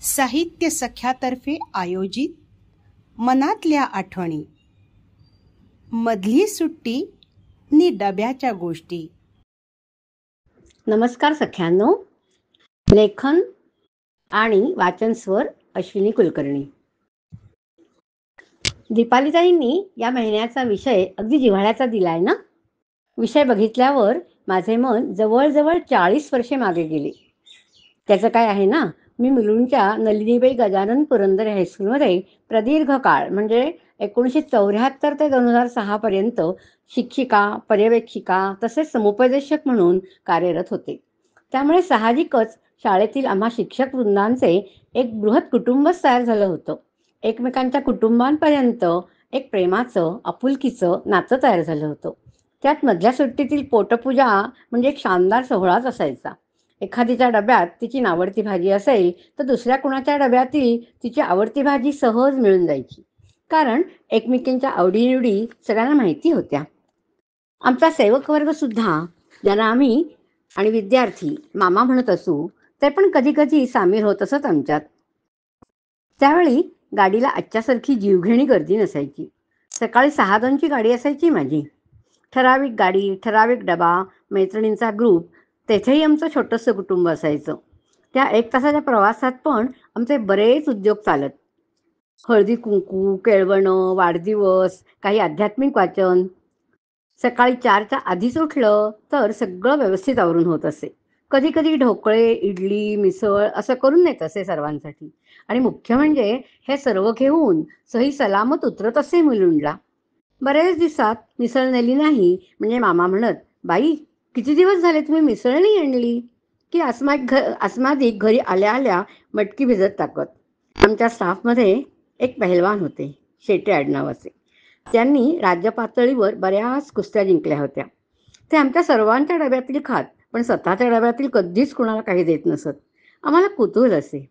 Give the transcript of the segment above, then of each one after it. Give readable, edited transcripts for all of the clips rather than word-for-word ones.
साहित्य सख्यातर्फे आयोजित मनातल्या आठवणी, मधली सुट्टी नि डब्याच्या गोष्टी. नमस्कार सख्यांनो. लेखन आणि वाचन स्वर अश्विनी कुलकर्णी. दीपालीताईंनी या महिन्याचा विषय अगदी जिव्हाळ्याचा दिलाय ना. विषय बघितल्यावर माझे मन जवळजवळ 40 वर्षे मागे गेले. त्याचं काय आहे ना, मी मुलुंडच्या नलिनीबाई गजानन पुरंदरे हायस्कूलमध्ये प्रदीर्घ काळ म्हणजे 1974 ते 2006 पर्यंत शिक्षिका, पर्यवेक्षिका तसेच समुपदेशक म्हणून कार्यरत होते. त्यामुळे साहजिकच शाळेतील आम्हा शिक्षक वृंदांचे एक बृहत कुटुंबच तयार झालं होतं. एकमेकांच्या कुटुंबांपर्यंत एक प्रेमाचं, आपुलकीचं नातं तयार झालं होतं. त्यात मधल्या सुट्टीतील पोटपूजा म्हणजे एक शानदार सोहळाच असायचा. एखादीच्या डब्यात तिची आवडती भाजी असेल तर दुसऱ्या कुणाच्या डब्यातील तिची आवडती भाजी सहज मिळून जायची, कारण एकमेकींच्या आवडीनिवडी सगळ्यांना माहिती होत्या. आमचा सेवक वर्ग सुद्धा, ज्यांना आम्ही आणि विद्यार्थी मामा म्हणत असू, ते पण कधी कधी सामील होत असत आमच्यात. त्यावेळी गाडीला आजच्यासारखी जीवघेणी गर्दी नसायची. सकाळी 6:02ची गाडी असायची माझी. ठराविक गाडी, ठराविक डबा, मैत्रिणींचा ग्रुप, तेथेही आमचं छोटंसं कुटुंब असायचं. त्या 1 तासाच्या प्रवासात पण आमचे बरेच उद्योग चालत. हळदी कुंकू, केळवणं, वाढदिवस, काही आध्यात्मिक वाचन. सकाळी 4च्या आधीच उठलं तर सगळं व्यवस्थित आवरून होत असे. कधी कधी ढोकळे, इडली, मिसळ असं करून नेत असे सर्वांसाठी. आणि मुख्य म्हणजे हे सर्व घेऊन सही सलामत उतरत असे मुलुंडला. बरेच दिवसात मिसळ नेली नाही म्हणजे मामा म्हणत, बाई किती दिवस झाले तुम्ही मिसळ नाही आणली, की अस्मादिक घरी आल्या आल्या मटकी भिजत टाकत. आमच्या स्टाफमध्ये एक पहिलवान होते, शेटे आडनावाचे. त्यांनी राज्य पातळीवर बऱ्याच कुस्त्या जिंकल्या होत्या. ते आमच्या सर्वांच्या डब्यातील खात, पण स्वतःच्या डब्यातील कधीच कुणाला काही देत नसत. आम्हाला कुतूहल असे.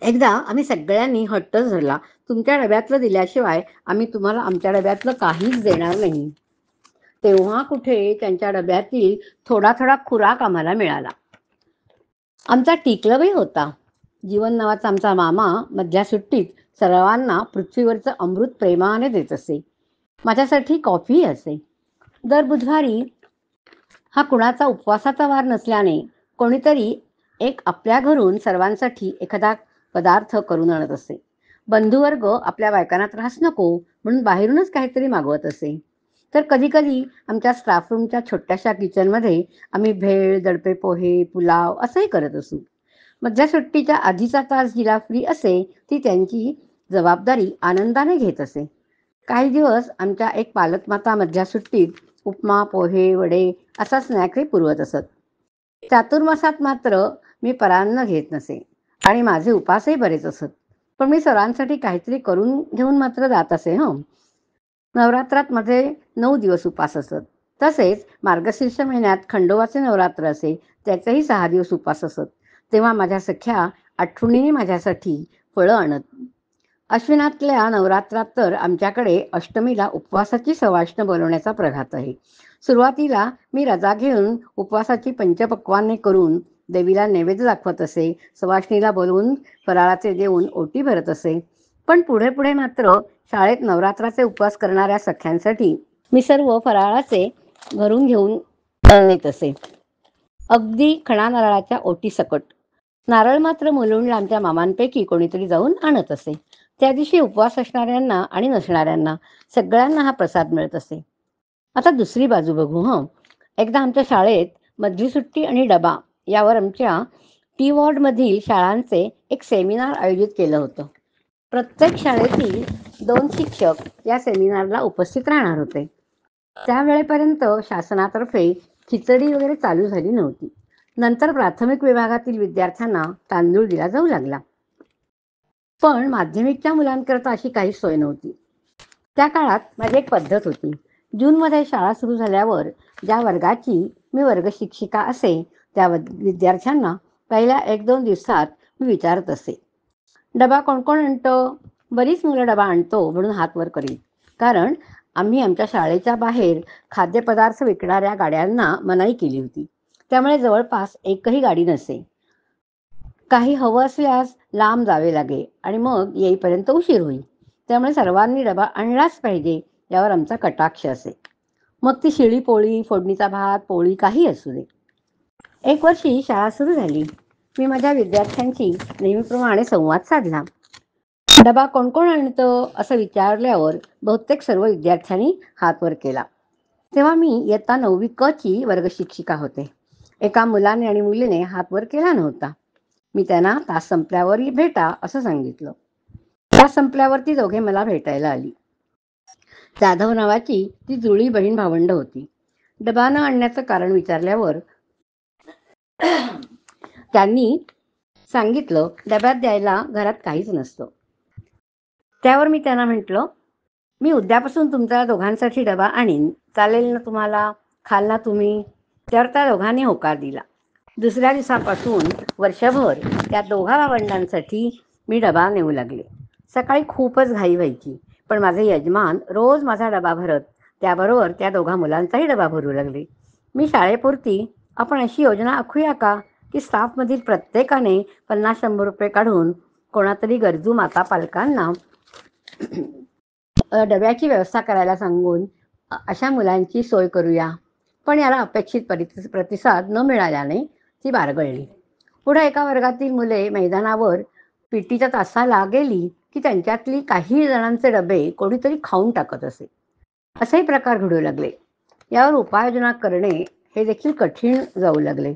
एकदा आम्ही सगळ्यांनी हट्टच धरला, तुमच्या डब्यातलं दिल्याशिवाय आम्ही तुम्हाला आमच्या डब्यातलं काहीच देणार नाही. तेव्हा कुठे त्यांच्या डब्यातील थोडा थोडा खुराक आम्हाला मिळाला. आमचा टिकलबाई होता. जीवन नावाचा आमचा मामा मधल्या सुट्टीत सर्वांना पृथ्वीवरचं अमृत प्रेमाने देत असे. माझ्यासाठी कॉफी असे. दर बुधवारी हा कुणाचा उपवासाचा वार नसल्याने कोणीतरी एक आपल्या घरून सर्वांसाठी एखादा पदार्थ करून आणत असे. बंधुवर्ग आपल्या बायकांना त्रास नको म्हणून बाहेरूनच काहीतरी मागवत असे. तर कधी कधी आमच्या स्टाफ रूमच्या छोट्याशा किचनमध्ये आम्ही भेळ, दडपे पोहे, पुलाव असंही करत असू. मधल्या सुट्टीच्या आधीचा तास जिला फ्री असे ती त्यांची जबाबदारी आनंदाने घेत असे. काही दिवस आमच्या एक पालकमाता मधल्या सुट्टीत उपमा, पोहे, वडे असा स्नॅकही पुरवत असत. चातुर्मासात मात्र मी परान्न घेत नसे आणि माझे उपासही बरेच असत. पण मी सरांसाठी काहीतरी करून घेऊन मात्र जात असे. नवरात्रात मध्ये 9 दिवस उपास असत. तसेच मार्गशीर्ष महिन्यात खंडोबाचे नवरात्र असे, त्याचेही 6 दिवस उपास असत. तेव्हा माझ्या सख्या आठवणीने माझ्यासाठी फळं आणत. अश्विनातल्या नवरात्रात तर आमच्याकडे अष्टमीला उपवासाची सवाष्ण बनवण्याचा प्रघात आहे. सुरुवातीला मी रजा घेऊन उपवासाची पंचपक्वान्ने करून देवीला नैवेद्य दाखवत असे. सवाष्णीला बोलवून फराळाचे देऊन ओटी भरत असे. पण पुढे पुढे मात्र शाळेत नवरात्राचे उपवास करणाऱ्या सख्यांसाठी मी सर्व फराळाचे घरून घेऊन नेत असे, अगदी खणा नारळाच्या ओटी सकट. नारळ मात्र मुलुंडला आमच्या मामांपैकी कोणीतरी जाऊन आणत असे. त्या दिवशी उपवास असणाऱ्यांना आणि नसणाऱ्यांना सगळ्यांना हा प्रसाद मिळत असे. आता दुसरी बाजू बघू. एकदा आमच्या शाळेत मधली सुट्टी आणि डबा यावर आमच्या टी वॉर्डमधील शाळांचे एक सेमिनार आयोजित केलं होतं. प्रत्येक शाळेतील 2 शिक्षक या सेमिनारला उपस्थित राहणार होते. त्यावेळेपर्यंत शासनातर्फे खिचडी वगैरे चालू झाली नव्हती. नंतर प्राथमिक विभागातील विद्यार्थ्यांना तांदूळ दिला जाऊ लागला. पण माध्यमिकच्या मुलांकरता अशी काही सोय नव्हती. त्या काळात माझी एक पद्धत होती. जूनमध्ये शाळा सुरू झाल्यावर ज्या वर्गाची मी वर्ग शिक्षिका असे त्या विद्यार्थ्यांना पहिल्या 1-2 दिवसात मी विचारत असे, डबा कोण कोण आणतं? बरीच मुलं डबा आणतो म्हणून हात वर करीत. कारण आम्ही आमच्या शाळेच्या बाहेर खाद्यपदार्थ विकणाऱ्या गाड्यांना मनाई केली होती. त्यामुळे जवळपास एकही गाडी नसे. काही हवं असल्यास लांब जावे लागे आणि मग येईपर्यंत उशीर होईल. त्यामुळे सर्वांनी डबा आणलाच पाहिजे यावर आमचा कटाक्ष असे. मग ती शिळी पोळी, फोडणीचा भात, पोळी काही असू दे. एक वर्षी शाळा सुरू झाली. मी माझ्या विद्यार्थ्यांशी नेहमीप्रमाणे संवाद साधला. डबा कोण कोण आणतं असं विचारल्यावर बहुतेक सर्व विद्यार्थ्यांनी हात वर केला. तेव्हा मी इयत्ता 9वी क ची वर्गशिक्षिका होते. एका मुलाने आणि मुलीने हात वर केला नव्हता. मी त्यांना तास संपल्यावर भेटा असं सांगितलं. तास संपल्यावर ती दोघे मला भेटायला आली. जाधव नावाची ती जुळी बहीण भावंड होती. डबा न आणण्याचं कारण विचारल्यावर त्यांनी सांगितलं, डब्यात द्यायला घरात काहीच नसतं. त्यावर मी त्यांना म्हटलं, मी उद्यापासून तुमच्या दोघांसाठी डबा आणीन, चालेल ना तुम्हाला? खाल ना तुम्ही? त्यावर त्या दोघांनी होकार दिला. दुसऱ्या दिवसापासून वर्षभर त्या दोघा भावंडांसाठी मी डबा नेऊ लागले. सकाळी खूपच घाई व्हायची, पण माझे यजमान रोज माझा डबा भरत, त्याबरोबर त्या दोघा मुलांचाही डबा भरू लागले. मी शाळेपुरती आपण अशी योजना आखूया का की स्टाफमधील प्रत्येकाने 50-100 रुपये काढून कोणातरी गरजू माता पालकांना डब्याची व्यवस्था करायला सांगून अशा मुलांची सोय करूया. पण याला अपेक्षित प्रतिसाद न मिळाल्याने ती बारगळली. पुढे एका वर्गातील मुले मैदानावर पीटीच्या तासाला गेली की त्यांच्यातली काही जणांचे डबे कोणीतरी खाऊन टाकत असे. असेही प्रकार घडू लागले. यावर उपाययोजना करणे हे देखील कठीण जाऊ लागले.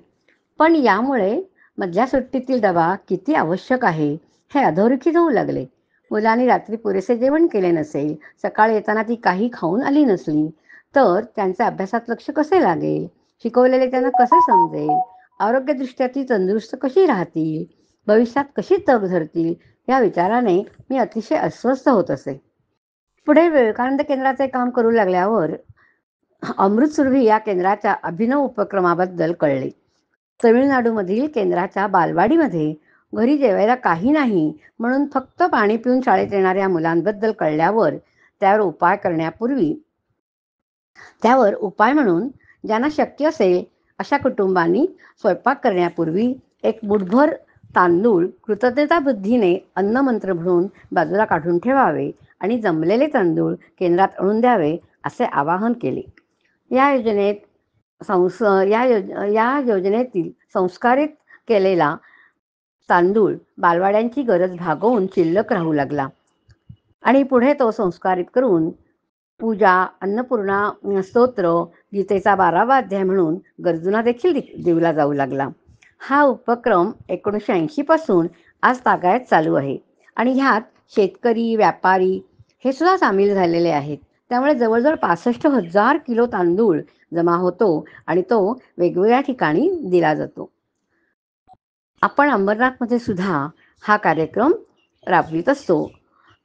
पण यामुळे मधल्या सुट्टीतील डबा किती आवश्यक आहे हे अधोरेखित होऊ लागले. मुलांनी रात्री पुरेसे जेवण केले नसेल, सकाळी येताना ती काही खाऊन आली नसली तर त्यांचे अभ्यासात लक्ष कसे लागेल? शिकवलेले त्यांना कसे समजेल? आरोग्यदृष्ट्या ती तंदुरुस्त कशी राहतील? भविष्यात कशी तग धरतील? या विचाराने मी अतिशय अस्वस्थ होत असे. पुढे विवेकानंद केंद्राचे काम करू लागल्यावर अमृत सुरभी या केंद्राच्या अभिनव उपक्रमाबद्दल कळले. तमिळनाडूमधील केंद्राच्या बालवाडीमध्ये घरी जेवायला काही नाही म्हणून फक्त पाणी पिऊन शाळेत येणाऱ्या मुलांबद्दल कळल्यावर त्यावर उपाय म्हणून ज्यांना शक्य असेल अशा कुटुंबांनी स्वयंपाक करण्यापूर्वी एक मुठभर तांदूळ कृतज्ञता बुद्धीने अन्नमंत्र म्हणून बाजूला काढून ठेवावे आणि जमलेले तांदूळ केंद्रात आणून द्यावे असे आवाहन केले. या योजनेतील संस्कारित केलेला तांदूळ बालवाड्यांची गरज भागवून शिल्लक राहू लागला आणि पुढे तो संस्कारित करून पूजा, अन्नपूर्णा स्तोत्र, गीतेचा 12वा अध्याय म्हणून गरजूंना देखील दिला जाऊ लागला. हा उपक्रम 1980 पासून आज तागायत चालू आहे आणि ह्यात शेतकरी, व्यापारी हे सुद्धा सामील झालेले आहेत. त्यामुळे जवळजवळ 65,000 किलो तांदूळ जमा होतो आणि तो वेगवेगळ्या ठिकाणी दिला जातो. आपण अंबरनाथमध्ये सुद्धा हा कार्यक्रम राबवित असतो.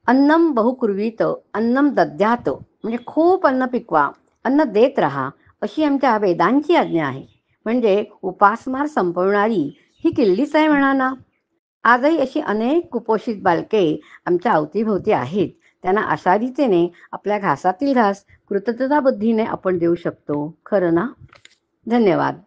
अन्नम बहुकुर्वीत अन्नम दद्यात, म्हणजे खूप अन्न पिकवा, अन्न देत राहा अशी आमच्या वेदांची आज्ञा आहे. म्हणजे उपासमार संपवणारी ही किल्लीच आहे म्हणा ना. आजही अशी अनेक कुपोषित बालके आमच्या अवतीभोवती आहेत. त्यांना अशा रीतीने आपल्या घासातील घास कृतज्ञता बुद्धीने आपण देऊ शकतो, खरं ना? धन्यवाद.